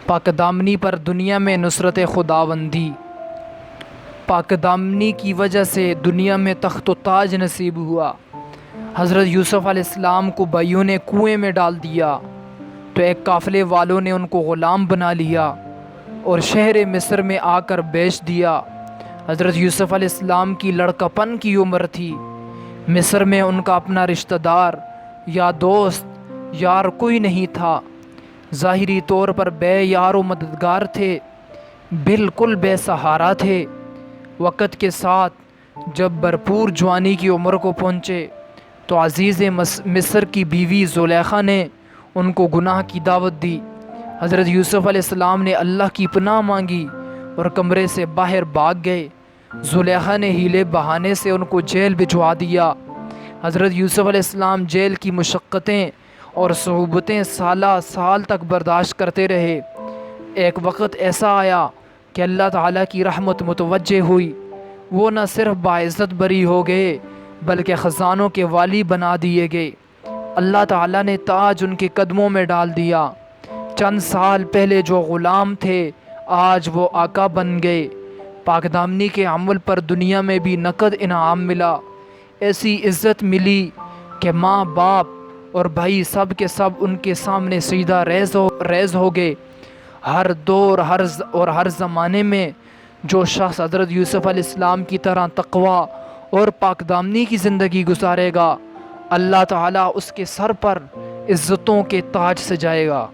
پاک دامنی پر دنیا میں نصرت خداوندی۔ پاک دامنی کی وجہ سے دنیا میں تخت و تاج نصیب ہوا۔ حضرت یوسف علیہ السلام کو بھائیوں نے کنویں میں ڈال دیا تو ایک قافلے والوں نے ان کو غلام بنا لیا اور شہر مصر میں آ کر بیچ دیا۔ حضرت یوسف علیہ السلام کی لڑکپن کی عمر تھی۔ مصر میں ان کا اپنا رشتہ دار یا دوست یار کوئی نہیں تھا۔ ظاہری طور پر بے یار و مددگار تھے، بالکل بے سہارا تھے۔ وقت کے ساتھ جب بھرپور جوانی کی عمر کو پہنچے تو عزیز مصر کی بیوی زلیخا نے ان کو گناہ کی دعوت دی۔ حضرت یوسف علیہ السلام نے اللہ کی پناہ مانگی اور کمرے سے باہر بھاگ گئے۔ زلیخا نے ہیلے بہانے سے ان کو جیل بھجوا دیا۔ حضرت یوسف علیہ السلام جیل کی مشقتیں اور صعوبتیں سالہ سال تک برداشت کرتے رہے۔ ایک وقت ایسا آیا کہ اللہ تعالیٰ کی رحمت متوجہ ہوئی۔ وہ نہ صرف باعزت بری ہو گئے بلکہ خزانوں کے والی بنا دیے گئے۔ اللہ تعالیٰ نے تاج ان کے قدموں میں ڈال دیا۔ چند سال پہلے جو غلام تھے آج وہ آقا بن گئے۔ پاک دامنی کے عمل پر دنیا میں بھی نقد انعام ملا۔ ایسی عزت ملی کہ ماں باپ اور بھائی سب کے سب ان کے سامنے سجدہ ریز ہو گئے۔ ہر دور اور ہر زمانے میں جو شخص حضرت یوسف علیہ السلام کی طرح تقویٰ اور پاک دامنی کی زندگی گزارے گا، اللہ تعالیٰ اس کے سر پر عزتوں کے تاج سجائے گا۔